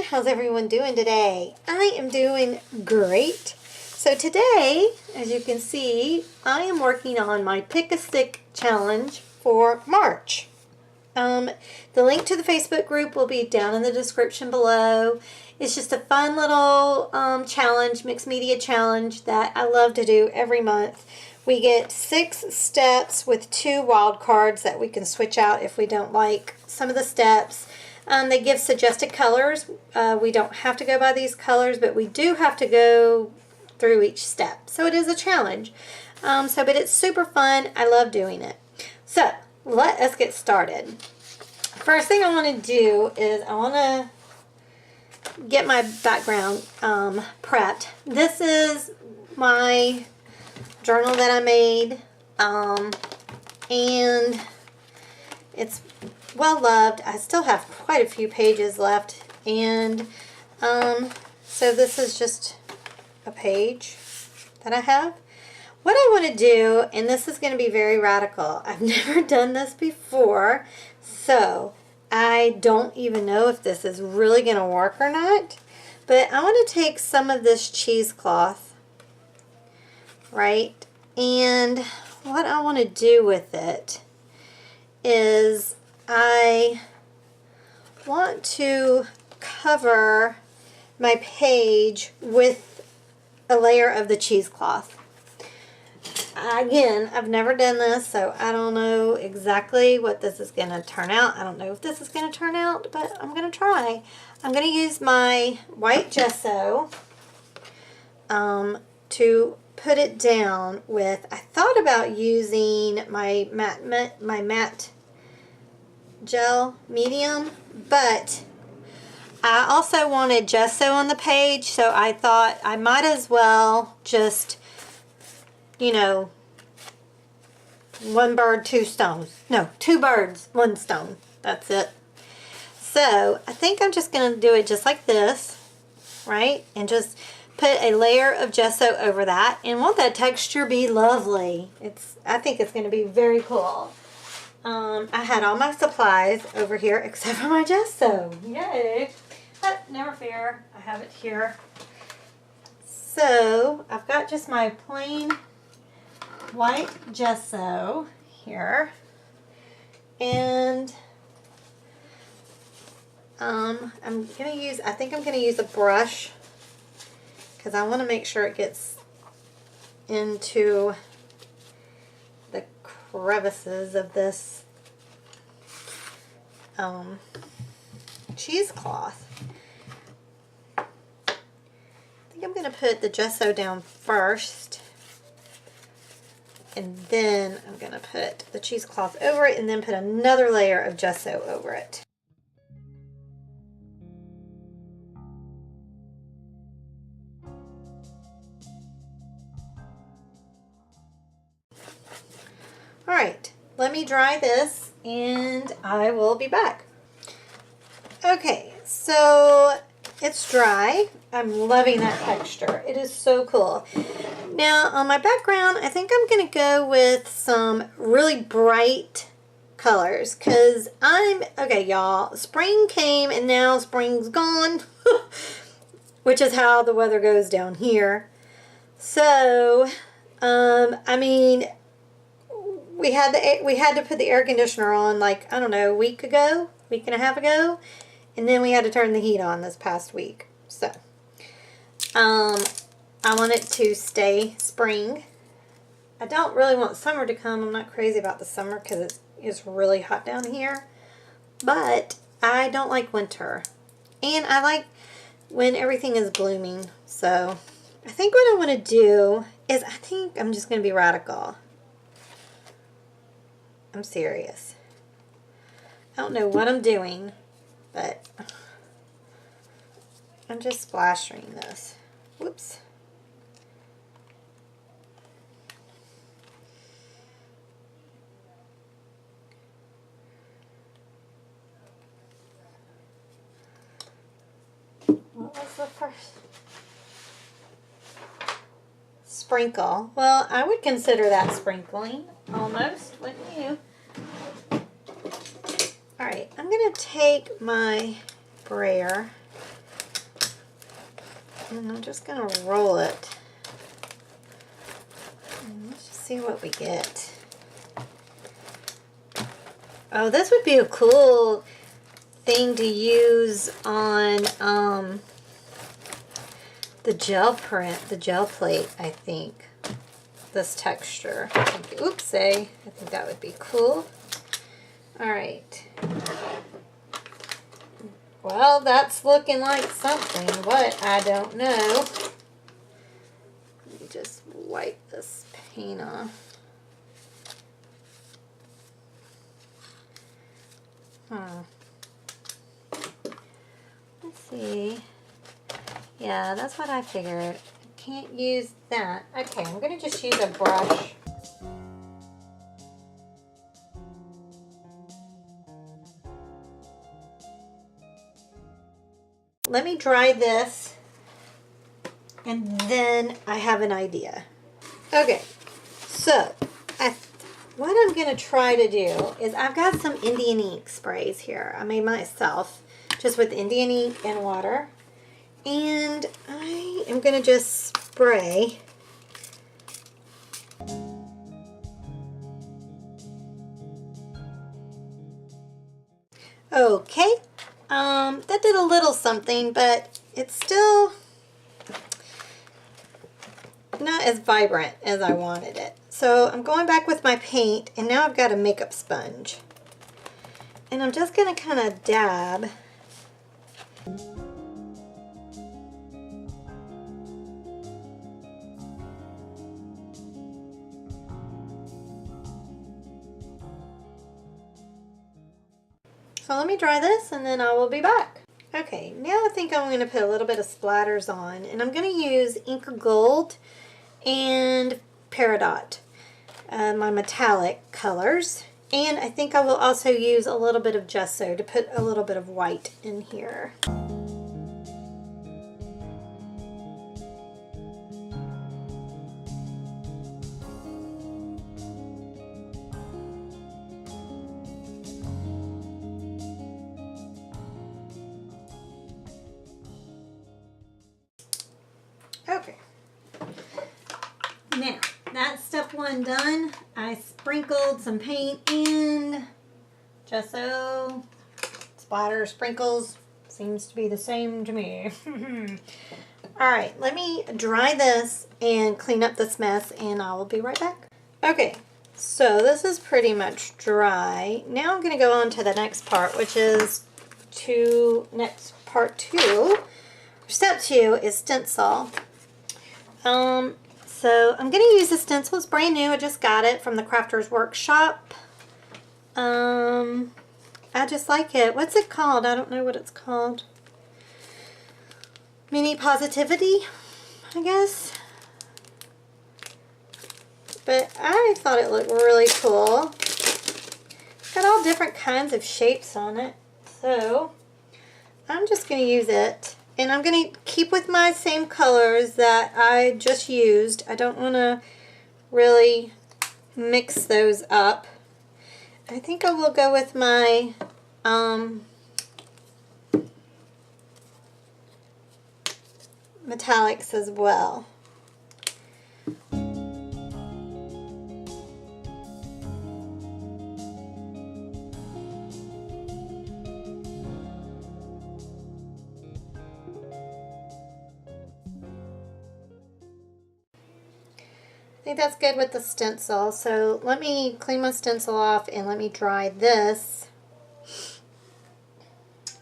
How's everyone doing today? I am doing great. So today, as you can see, I am working on my Pick a Stick challenge for March. The link to the Facebook group will be down in the description below. It's just a fun little challenge, mixed media challenge that I love to do every month. We get 6 steps with 2 wild cards that we can switch out if we don't like some of the steps. They give suggested colors. We don't have to go by these colors, but we do have to go through each step. So it is a challenge. But it's super fun. I love doing it. So let us get started. First thing I want to do is I want to get my background prepped. This is my journal that I made, and it's well loved. I still have quite a few pages left, and so this is just a page that I have. What I want to do, and this is going to be very radical, I've never done this before, so I don't even know if this is really going to work or not, but I want to take some of this cheesecloth, right, and what I want to do with it is I want to cover my page with a layer of the cheesecloth. Again, I've never done this, so I don't know exactly what this is going to turn out. I don't know if this is going to turn out, but I'm going to try. I'm going to use my white gesso to put it down with. I thought about using my matte gel medium, but I also wanted gesso on the page, so I thought I might as well just, you know, one bird, 2 stones. No, 2 birds, 1 stone. That's it. So I think I'm just going to do it just like this, right? And just put a layer of gesso over that, and want that texture be lovely. I think it's going to be very cool. I had all my supplies over here except for my gesso. Yay! But never fear, I have it here. So I've got just my plain white gesso here, and I'm gonna use. I think I'm gonna use a brush because I want to make sure it gets into the crevices of this cheesecloth. I think I'm going to put the gesso down first, and then I'm going to put the cheesecloth over it, and then put another layer of gesso over it. Alright, let me dry this and I will be back. Okay, so it's dry. I'm loving that texture. It is so cool. Now on my background, I think I'm going to go with some really bright colors because okay y'all, spring came and now spring's gone, which is how the weather goes down here. So, I mean, we had to put the air conditioner on, like, I don't know, a week and a half ago, and then we had to turn the heat on this past week. So I want it to stay spring. I don't really want summer to come. I'm not crazy about the summer because it's really hot down here, but I don't like winter, and I like when everything is blooming. So I think what I want to do is, I think I'm just going to be radical. I'm serious. I don't know what I'm doing, but I'm just splashing this. Whoops. What was the first? Sprinkle. Well, I would consider that sprinkling, almost, wouldn't you? Alright, I'm going to take my brayer And I'm just going to roll it. And let's just see what we get. Oh, this would be a cool thing to use on the gel print, the gel plate, I think. This texture. Oopsie. I think that would be cool. Alright. Well, that's looking like something. What? I don't know. Let me just wipe this paint off. Let's see. Yeah, that's what I figured. Can't use that. Okay, I'm going to just use a brush. Let me dry this, and then I have an idea. Okay, so what I'm going to try to do is I've got some Indian ink sprays here. I made myself just with Indian ink and water. And I am going to just spray. Okay, that did a little something, but it's still not as vibrant as I wanted it. So I'm going back with my paint, and now I've got a makeup sponge. And I'm just going to kind of dab. So let me dry this and then I will be back. Okay, now I think I'm going to put a little bit of splatters on, and I'm going to use Inca Gold and Peridot, my metallic colors. And I think I will also use a little bit of gesso to put a little bit of white in here. Okay, now that's step one done. I sprinkled some paint and gesso, splatter, sprinkles, seems to be the same to me. Alright, let me dry this and clean up this mess, and I will be right back. Okay, so this is pretty much dry. Now I'm going to go on to the next part, which is part two. Step two is stencil. So I'm going to use this stencil. It's brand new. I just got it from the Crafters Workshop. I just like it. What's it called? I don't know what it's called. Mini Positivity, I guess. But I thought it looked really cool. It's got all different kinds of shapes on it. So I'm just going to use it. And I'm going to keep with my same colors that I just used. I don't want to really mix those up. I think I will go with my metallics as well. I think that's good with the stencil. So let me clean my stencil off and let me dry this.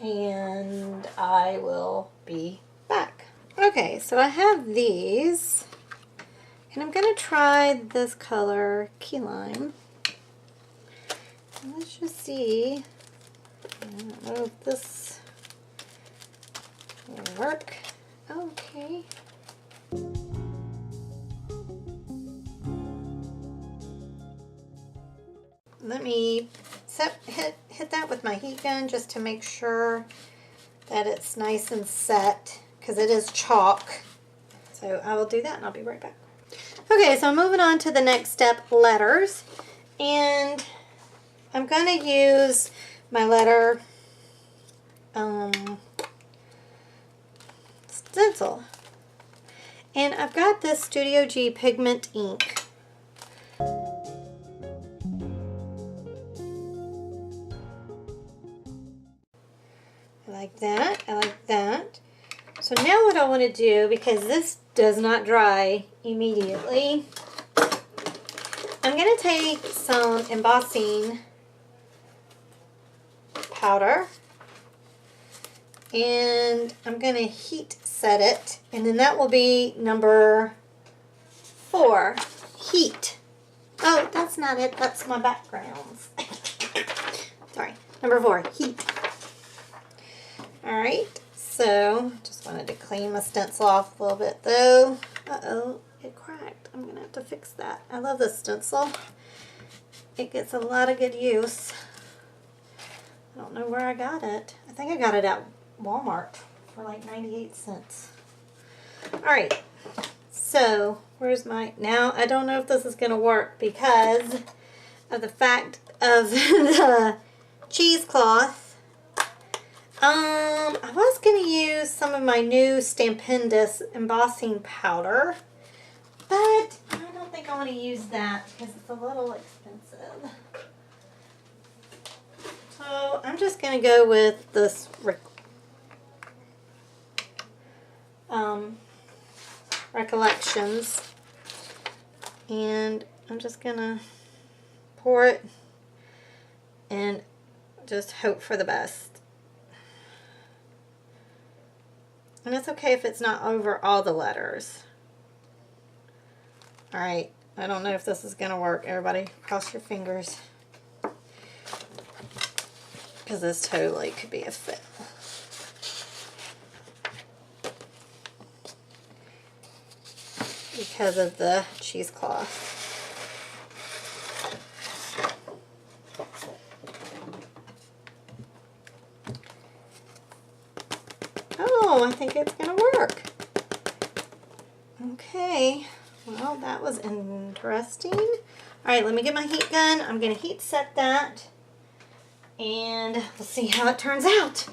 And I will be back. Okay, so I have these. And I'm going to try this color, key lime. And let's just see. I don't know if this will work. Okay. Let me hit that with my heat gun just to make sure that it's nice and set, because it is chalk. So I will do that and I'll be right back. Okay, so I'm moving on to the next step, letters. And I'm going to use my letter stencil. And I've got this Studio G pigment ink. I like that. I like that. So now what I want to do, because this does not dry immediately, I'm going to take some embossing powder and I'm going to heat set it, and then that will be number 4, heat. Oh, that's not it. That's my backgrounds. Sorry. Number 4, heat. Alright, so just wanted to clean my stencil off a little bit though. Uh-oh, it cracked. I'm going to have to fix that. I love this stencil. It gets a lot of good use. I don't know where I got it. I think I got it at Walmart for like 98 cents. Alright, so where's my... Now, I don't know if this is going to work because of the fact of the cheesecloth. I was going to use some of my new Stampendous embossing powder, but I don't think I want to use that because it's a little expensive. So I'm just going to go with this Recollections, and I'm just going to pour it and just hope for the best. And it's okay if it's not over all the letters. Alright, I don't know if this is going to work. Everybody, cross your fingers. Because this totally could be a fit. Because of the cheesecloth. Oh, I think it's going to work. Okay, well, that was interesting. All right, let me get my heat gun. I'm going to heat set that, and we'll see how it turns out.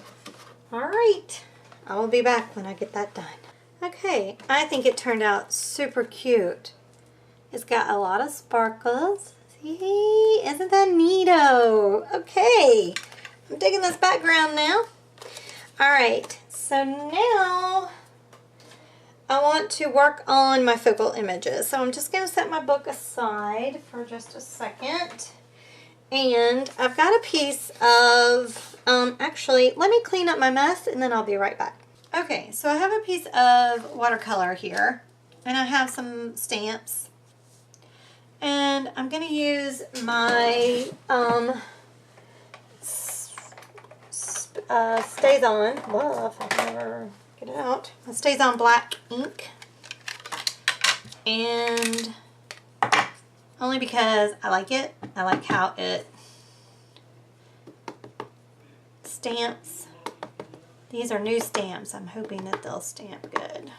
All right, I will be back when I get that done. Okay, I think it turned out super cute. It's got a lot of sparkles. See, isn't that neato? Okay, I'm digging this background now. All right. So now I want to work on my focal images. So I'm just going to set my book aside for just a second. And I've got a piece of, actually, let me clean up my mess and then I'll be right back. Okay, so I have a piece of watercolor here. And I have some stamps. And I'm going to use my Stays On. Well, if I can ever get it out. Stays On black ink. And only because I like it. I like how it stamps. These are new stamps. I'm hoping that they'll stamp good.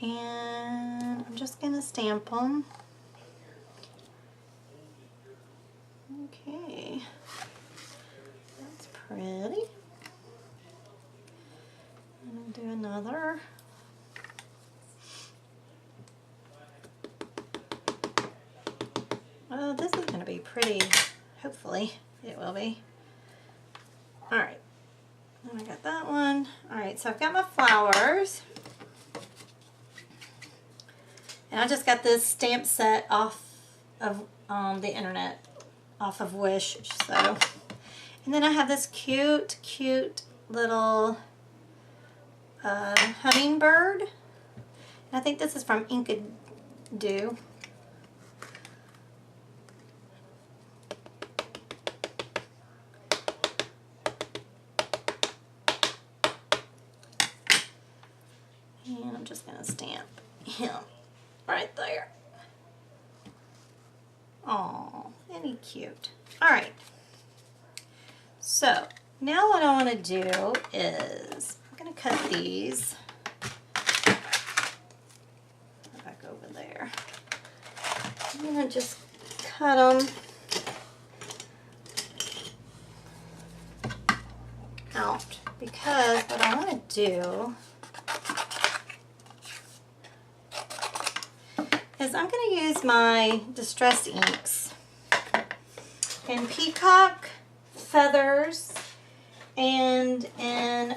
And I'm just going to stamp them. Okay. That's pretty. And I'll do another. Oh, this is going to be pretty. Hopefully it will be. Alright. And I got that one. Alright, so I've got my flowers. And I just got this stamp set off of the internet, off of Wish. So, and then I have this cute little hummingbird. And I think this is from Inkadoo. And I'm just going to stamp him right there. Oh, isn't he cute? Alright. So, now what I want to do is, I'm going to cut these. Back over there. I'm going to just cut them out, because what I want to do is I'm going to use my Distress inks in Peacock, Feathers, and in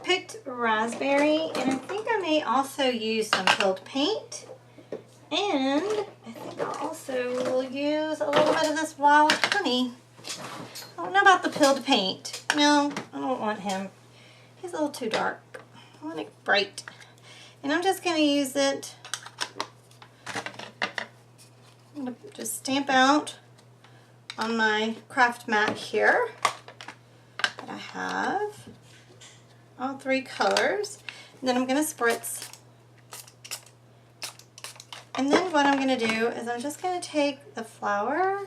Picked Raspberry, and I think I may also use some Pilled Paint, and I think I also will use a little bit of this Wild Honey. I don't know about the Pilled Paint. No, I don't want him. He's a little too dark. I want it bright. And I'm just going to use it. I'm going to just stamp out on my craft mat here that I have all 3 colors. And then I'm going to spritz. And then what I'm going to do is I'm just going to take the flower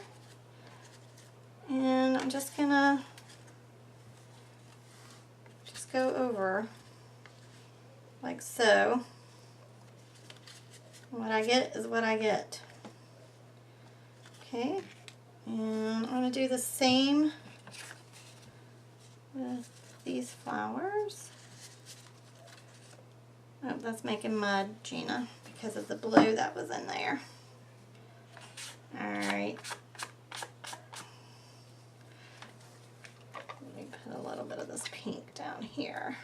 and I'm just going to just go over like so. What I get is what I get. Okay, and I'm going to do the same with these flowers. Oh, that's making mud, Gina, because of the blue that was in there. Alright. Let me put a little bit of this pink down here.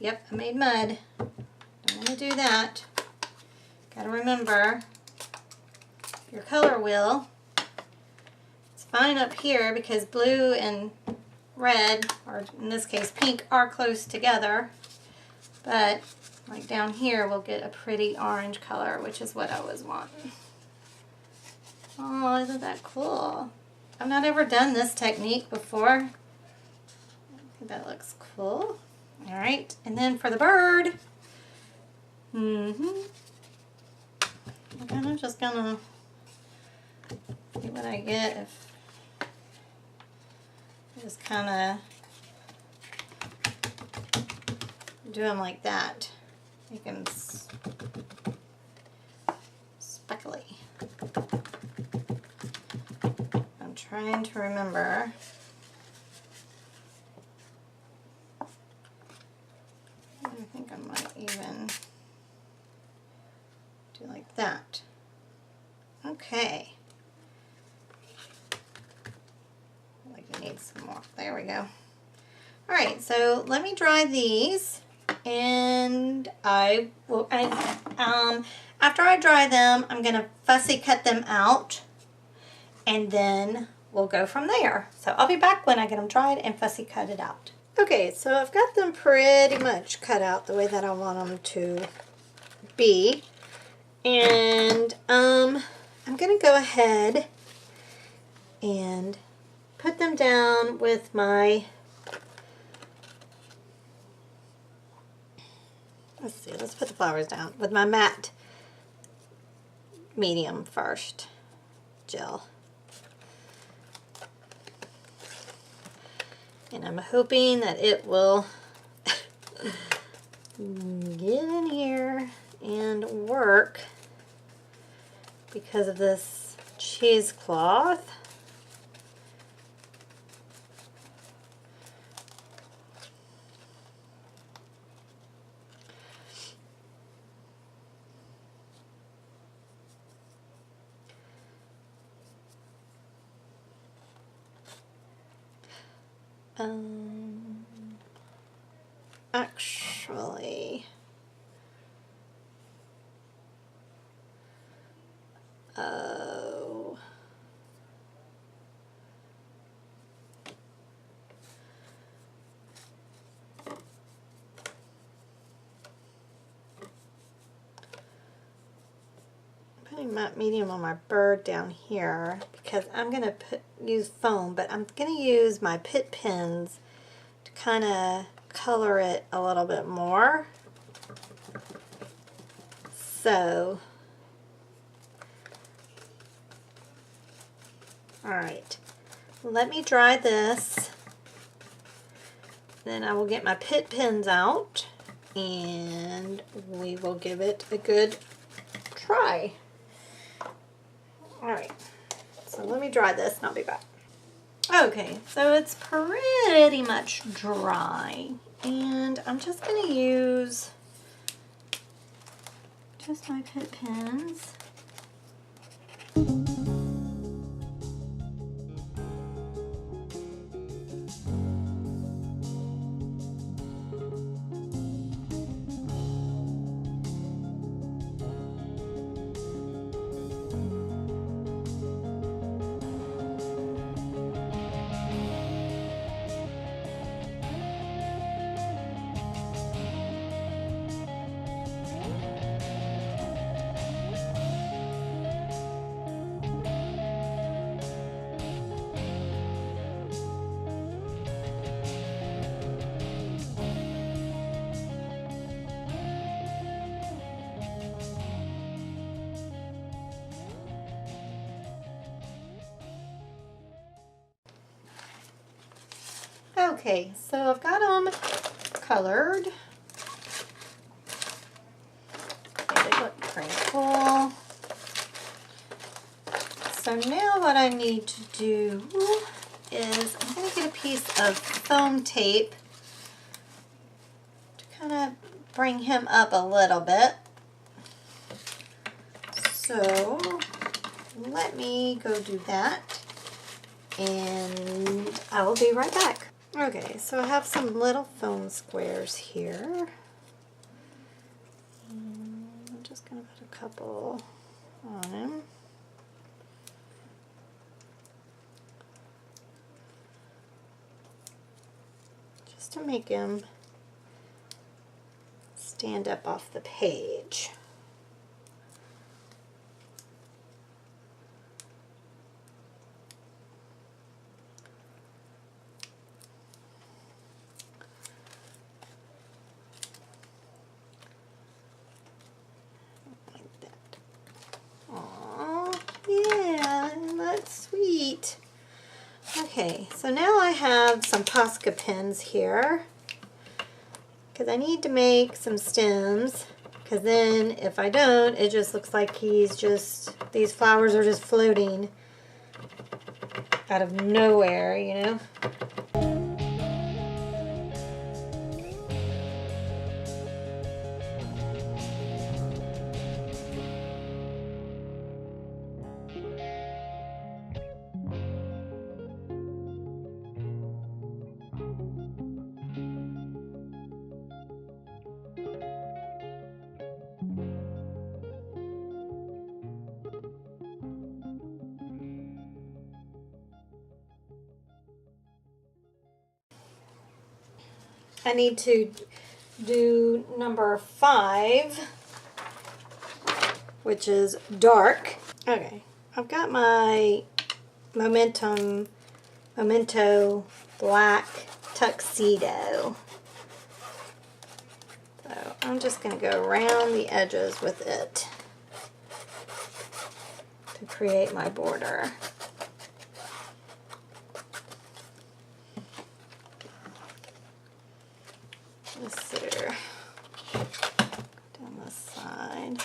Yep, I made mud. Don't want to do that. Gotta remember your color wheel. It's fine up here because blue and red, or in this case pink, are close together. But like down here we'll get a pretty orange color, which is what I was wanting. Oh, isn't that cool? I've not ever done this technique before. I think that looks cool. Alright, and then for the bird, I'm just gonna see what I get if I just kind of do them like that. Make them speckly. I'm trying to remember. I think I might even do like that. Okay. Like you need some more. There we go. Alright, so let me dry these, and I will, after I dry them, I'm going to fussy cut them out, and then we'll go from there. So I'll be back when I get them dried and fussy cut it out. Okay, so I've got them pretty much cut out the way that I want them to be, and I'm going to go ahead and put them down with my, let's put the flowers down with my matte medium first gel. And I'm hoping that it will get in here and work because of this cheesecloth. Actually, oh, I'm putting matte medium on my bird down here because I'm going to use foam, but I'm going to use my Pitt pens to kind of color it a little bit more. So, alright, let me dry this, then I will get my Pitt pens out and we will give it a good try. Alright, so So let me dry this and I'll be back. Okay, so it's pretty much dry. And I'm just going to use just my Pitt pens. Okay, so I've got them colored. They look pretty cool. So now what I need to do is I'm going to get a piece of foam tape to kind of bring him up a little bit. So let me go do that and I will be right back. Okay, so I have some little foam squares here. I'm just going to put a couple on him. Just to make him stand up off the page. Sweet. Okay, so now I have some PASC pens here because I need to make some stems, because then if I don't, it just looks like these flowers are just floating out of nowhere, you know. I need to do number 5, which is dark. Okay, I've got my Memento black tuxedo. So I'm just going to go around the edges with it to create my border. Let's see here. Down this side.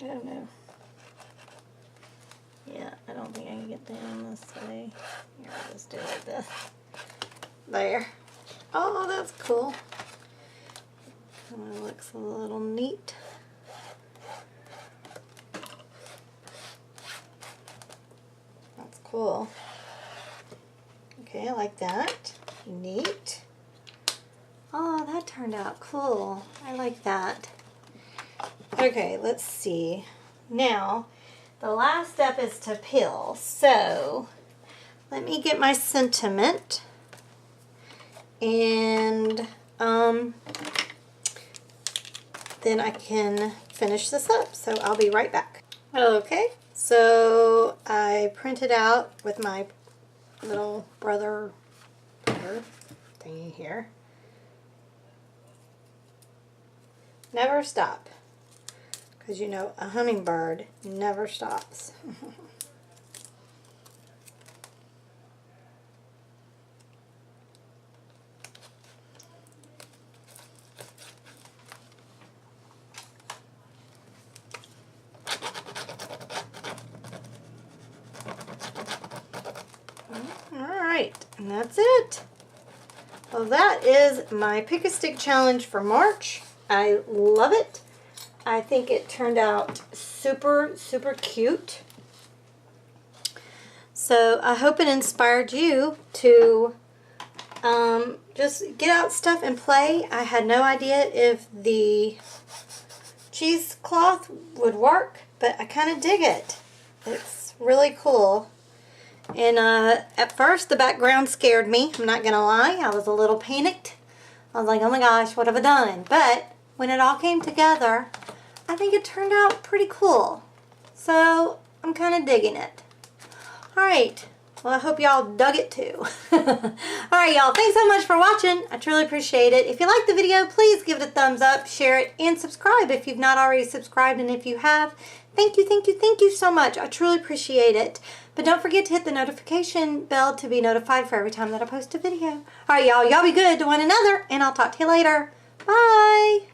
I don't know. Yeah, I don't think I can get down this way. Here, I'll just do it like this. There. Oh, that's cool. Kind of looks a little neat. That's cool. Okay, I like that. Neat. Oh, that turned out cool. I like that. Okay, let's see. Now, the last step is to peel. So, let me get my sentiment. And, then I can finish this up. So, I'll be right back. Okay, so I printed out with my little brother thingy here. Never stop. Because you know, a hummingbird never stops. And that's it. Well, that is my Pick-a-Stick challenge for March. I love it. I think it turned out super, super cute. So I hope it inspired you to just get out stuff and play. I had no idea if the cheesecloth would work, but I kind of dig it. It's really cool. And at first the background scared me. I'm not gonna lie, I was a little panicked. I was like, oh my gosh, what have I done? But when it all came together, I think it turned out pretty cool. So I'm kind of digging it. Alright, well I hope y'all dug it too. Alright y'all, thanks so much for watching. I truly appreciate it. If you liked the video, please give it a thumbs up, share it, and subscribe if you've not already subscribed. And if you have, thank you so much. I truly appreciate it. But don't forget to hit the notification bell to be notified for every time that I post a video. Alright y'all, y'all be good to one another, and I'll talk to you later. Bye!